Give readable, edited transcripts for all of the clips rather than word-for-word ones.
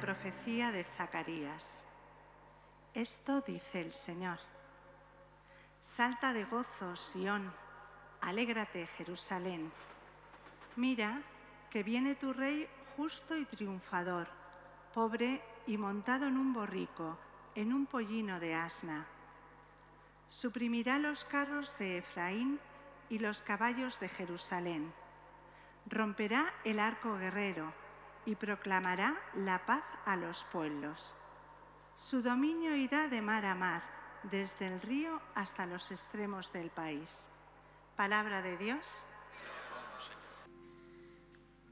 profecía de Zacarías. Esto dice el Señor: Salta de gozo, Sión, alégrate, Jerusalén. Mira que viene tu rey justo y triunfador, pobre y montado en un borrico, en un pollino de asna. Suprimirá los carros de Efraín y los caballos de Jerusalén. Romperá el arco guerrero y proclamará la paz a los pueblos. Su dominio irá de mar a mar, desde el río hasta los extremos del país. Palabra de Dios.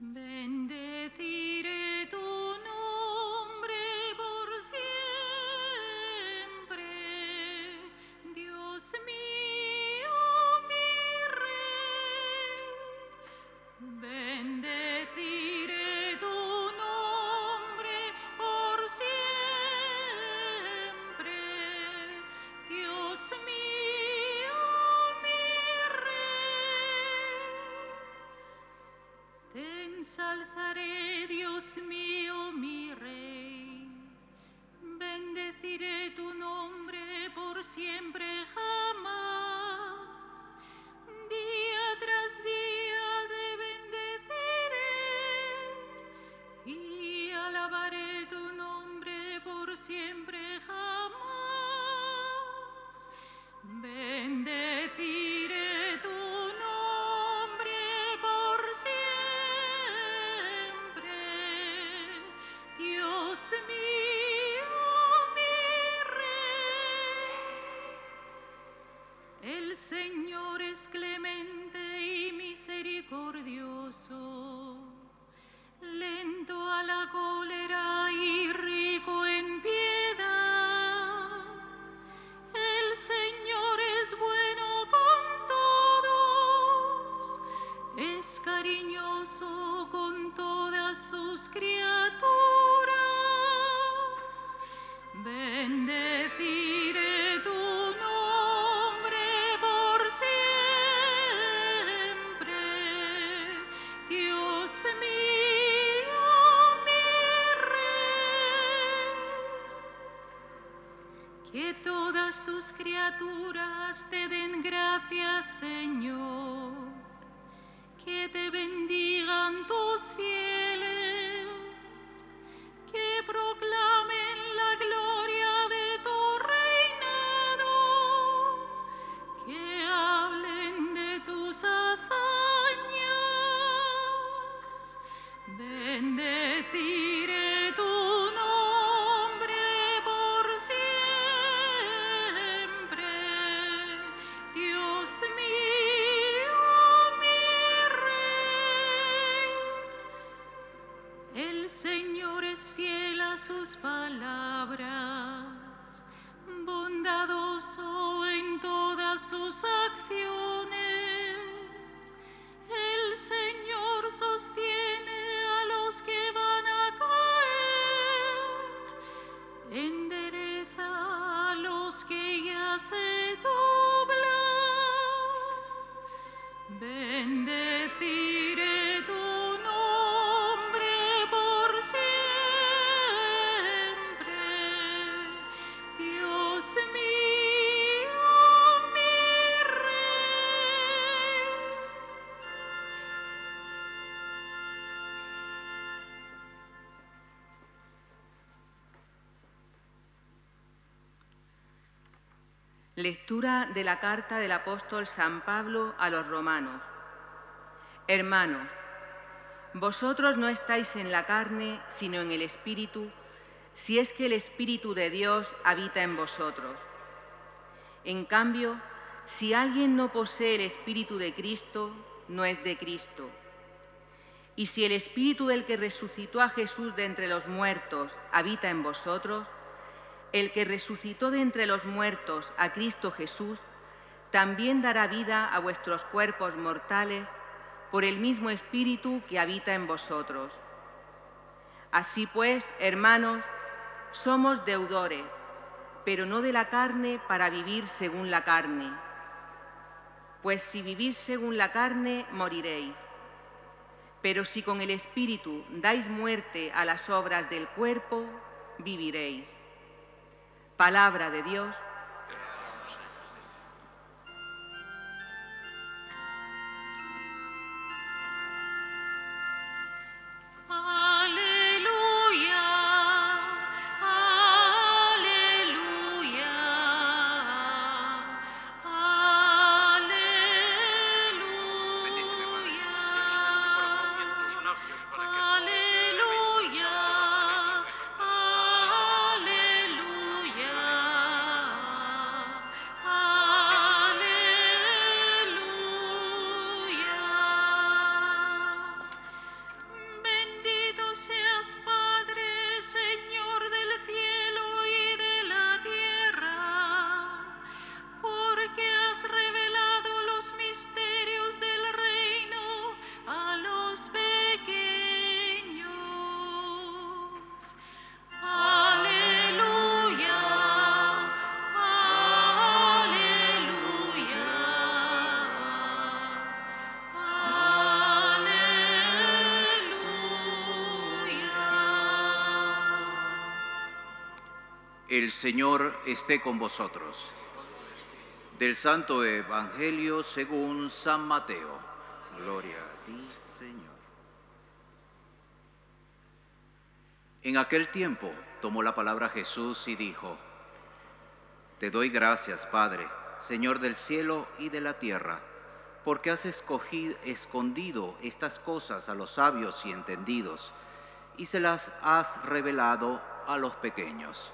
Bendeciré tu nombre por siempre, Dios mío, mi Rey. Bendeciré tu nombre por siempre, Dios mío, mi Rey. Te ensalzaré, Dios mío, mi Rey. Bendeciré tu nombre por siempre, jamás. Día tras día te bendeciré y alabaré tu nombre por siempre, jamás. Bendeciré tu nombre por siempre, Dios mío, mi Rey. El Señor es clemente y misericordioso, lento a la cólera y rico en piedad. El Señor es bueno con todos, es cariñoso con todas sus criaturas. Bendeciré tu nombre por siempre, Dios mío, mi Rey. Que todas tus criaturas te den gracias, Señor, que te bendigan tus fieles, que proclamen la gloria de tu reinado, que hablen de tus hazañas. Bendeciré tu nombre por siempre, Dios mío, mi Rey. El Señor es fiel a sus palabras, bondadoso en todas sus acciones. El Señor sostiene a los que van a caer, endereza a los que ya se doblan. Bendeciré tu nombre por siempre, Dios mío, mi Rey. Lectura de la carta del apóstol San Pablo a los romanos. Hermanos, vosotros no estáis en la carne, sino en el Espíritu, si es que el Espíritu de Dios habita en vosotros. En cambio, si alguien no posee el Espíritu de Cristo, no es de Cristo. Y si el Espíritu del que resucitó a Jesús de entre los muertos habita en vosotros, el que resucitó de entre los muertos a Cristo Jesús, también dará vida a vuestros cuerpos mortales por el mismo Espíritu que habita en vosotros. Así pues, hermanos, somos deudores, pero no de la carne para vivir según la carne. Pues si vivís según la carne, moriréis. Pero si con el Espíritu dais muerte a las obras del cuerpo, viviréis. Palabra de Dios. El Señor esté con vosotros. Del Santo Evangelio según San Mateo. Gloria a ti, Señor. En aquel tiempo tomó la palabra Jesús y dijo: Te doy gracias, Padre, Señor del cielo y de la tierra, porque has escondido estas cosas a los sabios y entendidos, y se las has revelado a los pequeños.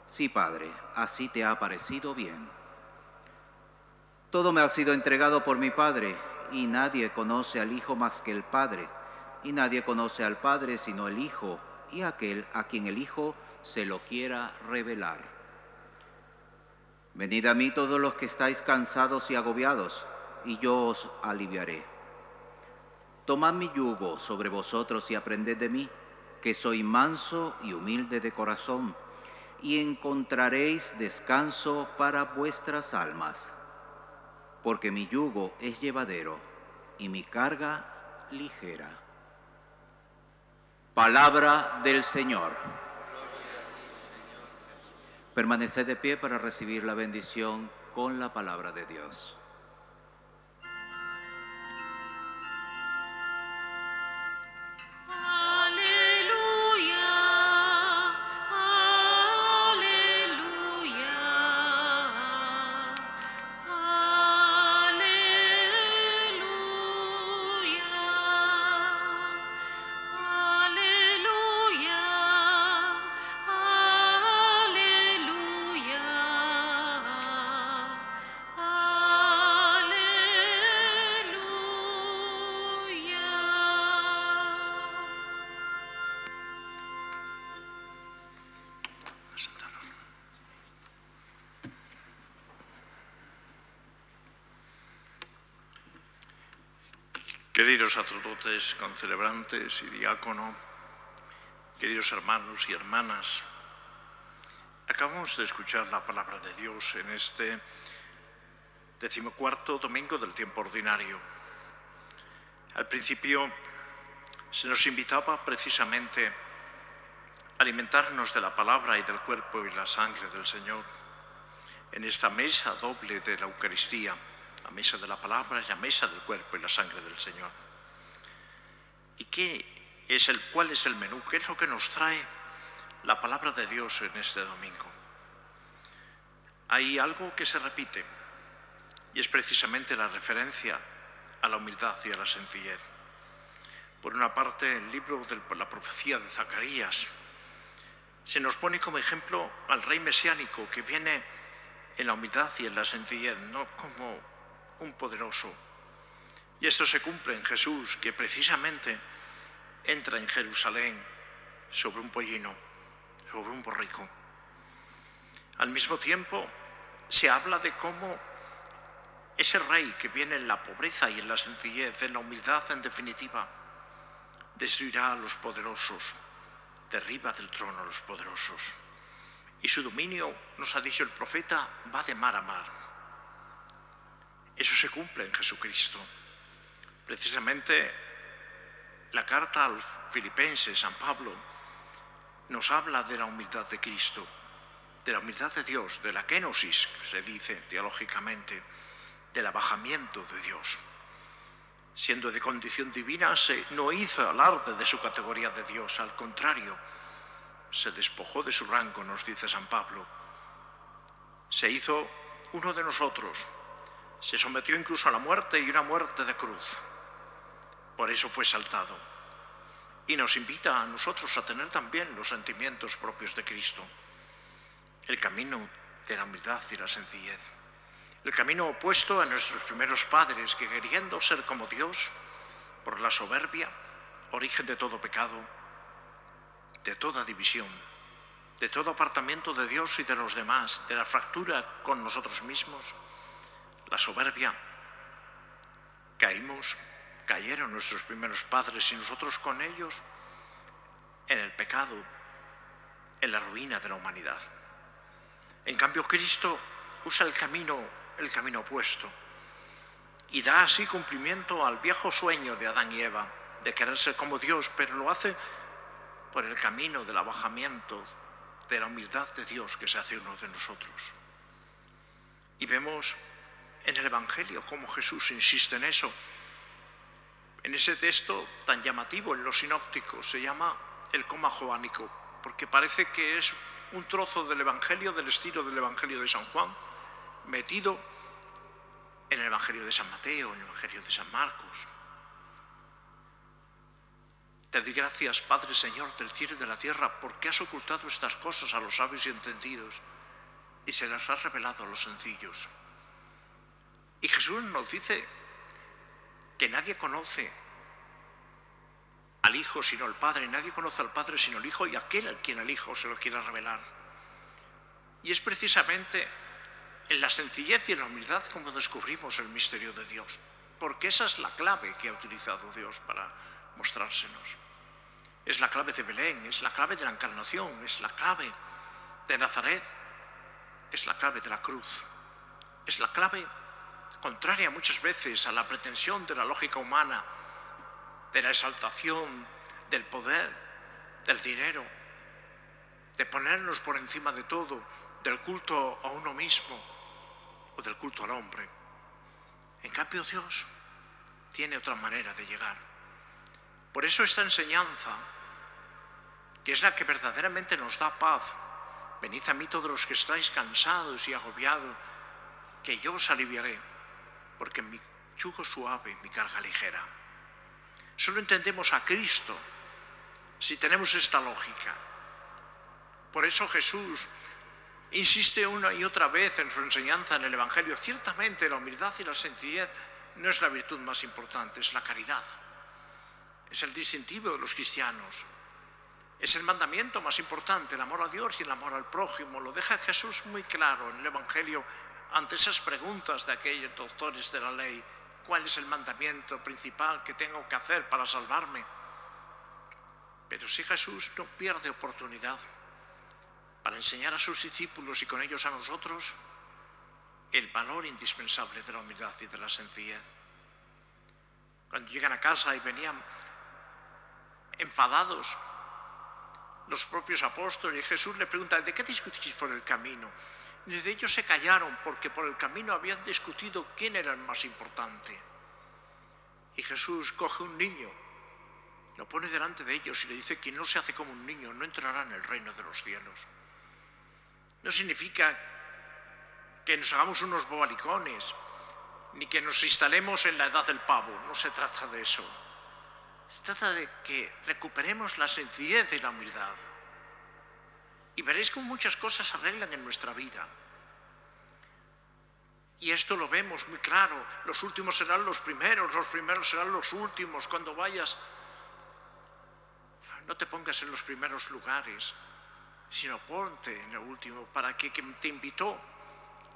Sí, Padre, así te ha parecido bien. Todo me ha sido entregado por mi Padre, y nadie conoce al Hijo más que el Padre, y nadie conoce al Padre sino el Hijo, y aquel a quien el Hijo se lo quiera revelar. Venid a mí todos los que estáis cansados y agobiados, y yo os aliviaré. Tomad mi yugo sobre vosotros y aprended de mí, que soy manso y humilde de corazón, y encontraréis descanso para vuestras almas, porque mi yugo es llevadero y mi carga ligera. Palabra del Señor. Permaneced de pie para recibir la bendición con la palabra de Dios. Queridos sacerdotes, concelebrantes y diácono, queridos hermanos y hermanas, acabamos de escuchar la palabra de Dios en este 14º domingo del tiempo ordinario. Al principio se nos invitaba precisamente a alimentarnos de la palabra y del cuerpo y la sangre del Señor en esta mesa doble de la Eucaristía, la mesa de la palabra y la mesa del cuerpo y la sangre del Señor. ¿Y cuál es el menú? ¿Qué es lo que nos trae la palabra de Dios en este domingo? Hay algo que se repite, y es precisamente la referencia a la humildad y a la sencillez. Por una parte, el libro de la profecía de Zacarías se nos pone como ejemplo al rey mesiánico que viene en la humildad y en la sencillez, no como un poderoso. Y esto se cumple en Jesús, que precisamente entra en Jerusalén sobre un pollino, sobre un borrico. Al mismo tiempo, se habla de cómo ese rey que viene en la pobreza y en la sencillez, en la humildad en definitiva, destruirá a los poderosos, derriba del trono a los poderosos. Y su dominio, nos ha dicho el profeta, va de mar a mar. Eso se cumple en Jesucristo. Precisamente la carta a los Filipenses, San Pablo, nos habla de la humildad de Cristo, de la humildad de Dios, de la kenosis, se dice teológicamente, del abajamiento de Dios. Siendo de condición divina, no hizo alarde de su categoría de Dios, al contrario, se despojó de su rango, nos dice San Pablo. Se hizo uno de nosotros, se sometió incluso a la muerte y una muerte de cruz. Por eso fue exaltado. Y nos invita a nosotros a tener también los sentimientos propios de Cristo. El camino de la humildad y la sencillez. El camino opuesto a nuestros primeros padres que, queriendo ser como Dios, por la soberbia, origen de todo pecado, de toda división, de todo apartamiento de Dios y de los demás, de la fractura con nosotros mismos, la soberbia, cayeron nuestros primeros padres y nosotros con ellos en el pecado, en la ruina de la humanidad. En cambio, Cristo usa el camino opuesto y da así cumplimiento al viejo sueño de Adán y Eva de querer ser como Dios, pero lo hace por el camino del abajamiento, de la humildad de Dios que se hace uno de nosotros. Y vemos en el Evangelio cómo Jesús insiste en eso. En ese texto tan llamativo en los sinópticos se llama el coma joánico, porque parece que es un trozo del Evangelio, del estilo del Evangelio de San Juan, metido en el Evangelio de San Mateo, en el Evangelio de San Marcos. Te doy gracias, Padre, Señor del cielo y de la tierra, porque has ocultado estas cosas a los sabios y entendidos y se las has revelado a los sencillos. Y Jesús nos dice que nadie conoce al Hijo sino el Padre, nadie conoce al Padre sino el Hijo y aquel al quien el Hijo se lo quiera revelar. Y es precisamente en la sencillez y en la humildad como descubrimos el misterio de Dios, porque esa es la clave que ha utilizado Dios para mostrársenos. Es la clave de Belén, es la clave de la Encarnación, es la clave de Nazaret, es la clave de la cruz, es la clave contraria muchas veces a la pretensión de la lógica humana, de la exaltación, del poder, del dinero, de ponernos por encima de todo, del culto a uno mismo o del culto al hombre. En cambio, Dios tiene otra manera de llegar. Por eso esta enseñanza, que es la que verdaderamente nos da paz, venid a mí todos los que estáis cansados y agobiados, que yo os aliviaré, porque mi yugo es suave y mi carga ligera. Solo entendemos a Cristo si tenemos esta lógica. Por eso Jesús insiste una y otra vez en su enseñanza en el Evangelio. Ciertamente la humildad y la sencillez no es la virtud más importante, es la caridad. Es el distintivo de los cristianos. Es el mandamiento más importante, el amor a Dios y el amor al prójimo. Lo deja Jesús muy claro en el Evangelio ante esas preguntas de aquellos doctores de la ley. ¿Cuál es el mandamiento principal que tengo que hacer para salvarme? Pero si Jesús no pierde oportunidad para enseñar a sus discípulos y con ellos a nosotros el valor indispensable de la humildad y de la sencillez. Cuando llegan a casa y venían enfadados los propios apóstoles, y Jesús le pregunta: ¿de qué discutís por el camino? Y de ellos se callaron porque por el camino habían discutido quién era el más importante. Y Jesús coge un niño, lo pone delante de ellos y le dice: quien no se hace como un niño no entrará en el reino de los cielos. No significa que nos hagamos unos bobalicones, ni que nos instalemos en la edad del pavo, no se trata de eso. Se trata de que recuperemos la sencillez y la humildad. Y veréis cómo muchas cosas se arreglan en nuestra vida. Y esto lo vemos muy claro. Los últimos serán los primeros serán los últimos. Cuando vayas, no te pongas en los primeros lugares, sino ponte en el último, para que quien te invitó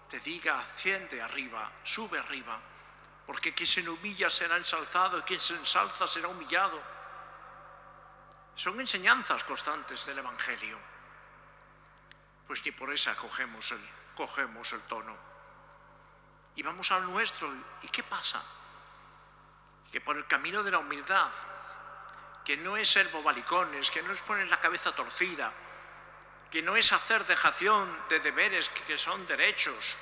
te diga: asciende arriba, sube arriba, porque quien se humilla será ensalzado y quien se ensalza será humillado. Son enseñanzas constantes del Evangelio. Pues ni por esa cogemos el tono. Y vamos al nuestro. ¿Y qué pasa? Que por el camino de la humildad que no es ser bobalicones, que no es poner la cabeza torcida, que no es hacer dejación de deberes que son derechos,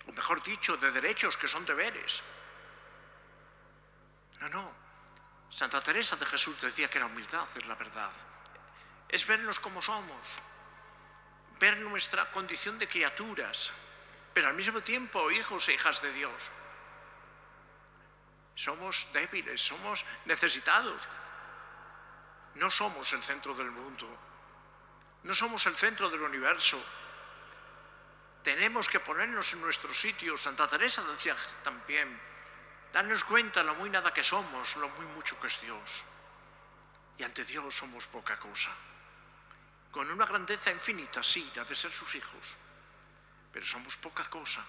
o mejor dicho, de derechos que son deberes. No. Santa Teresa de Jesús decía que la humildad es la verdad. Es vernos como somos, ver nuestra condición de criaturas, pero al mismo tiempo hijos e hijas de Dios. Somos débiles, somos necesitados. No somos el centro del mundo, no somos el centro del universo. Tenemos que ponernos en nuestro sitio. Santa Teresa decía también, darnos cuenta lo muy nada que somos, lo muy mucho que es Dios. Y ante Dios somos poca cosa. Con una grandeza infinita, sí, la de ser sus hijos, pero somos poca cosa.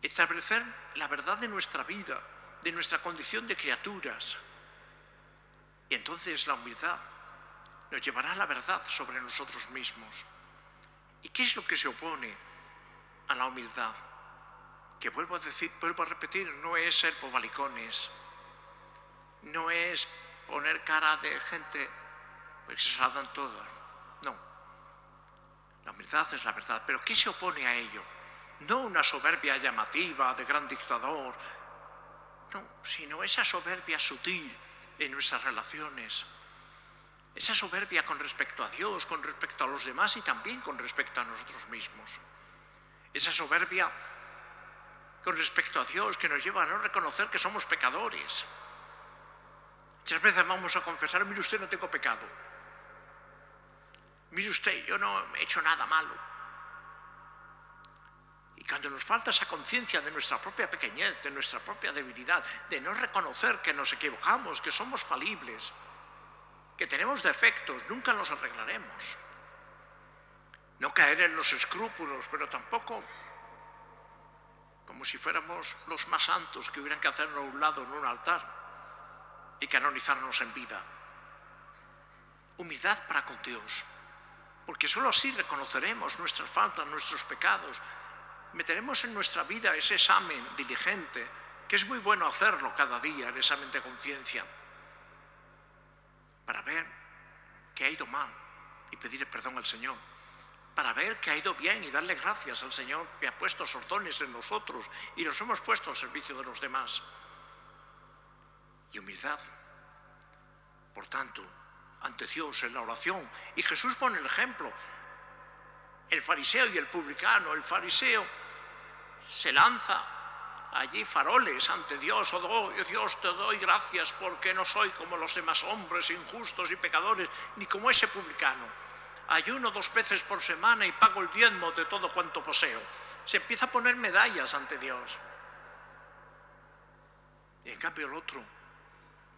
Establecer la verdad de nuestra vida, de nuestra condición de criaturas. Y entonces la humildad nos llevará a la verdad sobre nosotros mismos. ¿Y qué es lo que se opone a la humildad? Que vuelvo a repetir, no es ser bobalicones, no es poner cara de gente que se saldan todas. No. La humildad es la verdad. ¿Pero qué se opone a ello? No una soberbia llamativa de gran dictador, no, sino esa soberbia sutil en nuestras relaciones, esa soberbia con respecto a Dios, con respecto a los demás y también con respecto a nosotros mismos. Esa soberbia con respecto a Dios que nos lleva a no reconocer que somos pecadores. Muchas veces vamos a confesar, mire usted, no tengo pecado. Mire usted, yo no he hecho nada malo. Y cuando nos falta esa conciencia de nuestra propia pequeñez, de nuestra propia debilidad, de no reconocer que nos equivocamos, que somos falibles, que tenemos defectos, nunca los arreglaremos. No caer en los escrúpulos, pero tampoco como si fuéramos los más santos que hubieran que hacernos a un lado en un altar y canonizarnos en vida. Humildad para con Dios, porque solo así reconoceremos nuestras faltas, nuestros pecados. Meteremos en nuestra vida ese examen diligente, que es muy bueno hacerlo cada día, el examen de conciencia, para ver qué ha ido mal y pedirle perdón al Señor, para ver qué ha ido bien y darle gracias al Señor que ha puesto esos dones en nosotros y los hemos puesto al servicio de los demás. Y humildad, por tanto, ante Dios en la oración. Y Jesús pone el ejemplo. El fariseo y el publicano. El fariseo se lanza allí faroles ante Dios. Oh Dios, te doy gracias porque no soy como los demás hombres injustos y pecadores, ni como ese publicano. Ayuno 2 veces por semana y pago el diezmo de todo cuanto poseo. Se empieza a poner medallas ante Dios. Y en cambio el otro,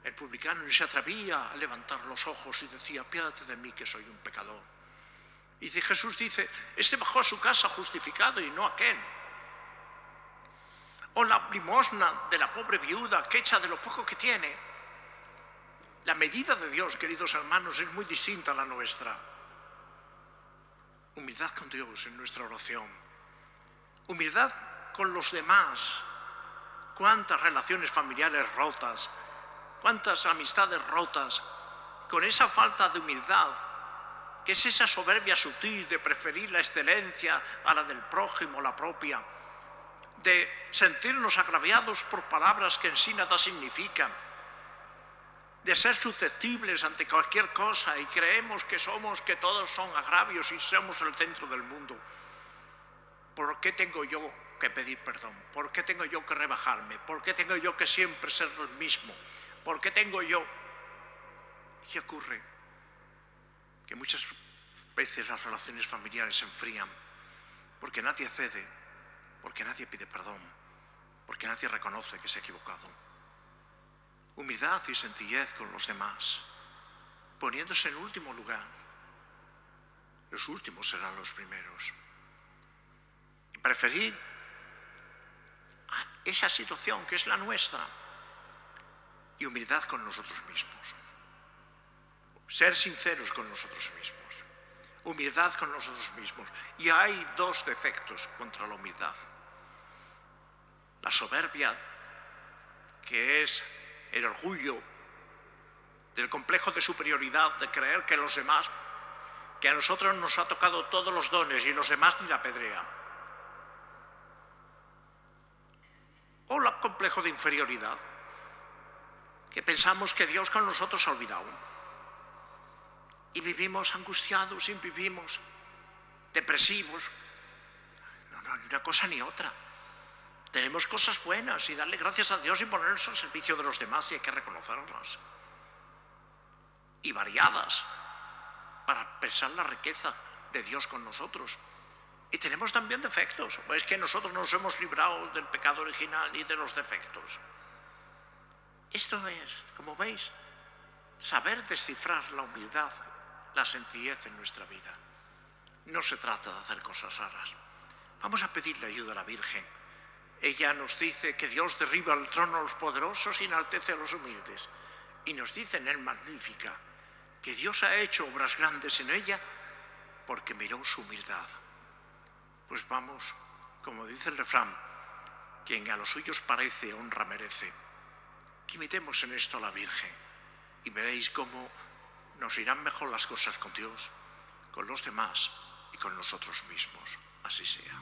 el publicano, ni se atrevía a levantar los ojos y decía, apiádate de mí que soy un pecador. Y Jesús dice, este bajó a su casa justificado y no aquel. O la limosna de la pobre viuda que echa de lo poco que tiene. La medida de Dios, queridos hermanos, es muy distinta a la nuestra. Humildad con Dios en nuestra oración. Humildad con los demás. Cuántas relaciones familiares rotas, cuántas amistades rotas, con esa falta de humildad, que es esa soberbia sutil de preferir la excelencia a la del prójimo, la propia, de sentirnos agraviados por palabras que en sí nada significan, de ser susceptibles ante cualquier cosa y creemos que todos son agravios y somos el centro del mundo. ¿Por qué tengo yo que pedir perdón? ¿Por qué tengo yo que rebajarme? ¿Por qué tengo yo que siempre ser el mismo? ¿Por qué tengo yo? ¿Qué ocurre? Que muchas veces las relaciones familiares se enfrían porque nadie cede, porque nadie pide perdón, porque nadie reconoce que se ha equivocado. Humildad y sencillez con los demás, poniéndose en último lugar. Los últimos serán los primeros. Y preferir a esa situación que es la nuestra. Y humildad con nosotros mismos. Ser sinceros con nosotros mismos. Humildad con nosotros mismos. Y hay 2 defectos contra la humildad. La soberbia, que es el orgullo del complejo de superioridad, de creer que los demás, que a nosotros nos ha tocado todos los dones y los demás ni la pedrea. O el complejo de inferioridad, que pensamos que Dios con nosotros ha olvidado. Y vivimos angustiados y vivimos depresivos. No, ni una cosa ni otra. Tenemos cosas buenas y darle gracias a Dios y ponernos al servicio de los demás, y hay que reconocerlas. Y variadas, para pensar la riqueza de Dios con nosotros. Y tenemos también defectos. Es que nosotros nos hemos librado del pecado original y de los defectos. Esto es, como veis, saber descifrar la humildad, la sencillez en nuestra vida. No se trata de hacer cosas raras. Vamos a pedirle ayuda a la Virgen. Ella nos dice que Dios derriba el trono a los poderosos y enaltece a los humildes. Y nos dice en el Magnífica que Dios ha hecho obras grandes en ella porque miró su humildad. Pues vamos, como dice el refrán, quien a los suyos parece, honra merece. Que imitemos en esto a la Virgen y veréis cómo nos irán mejor las cosas con Dios, con los demás y con nosotros mismos. Así sea.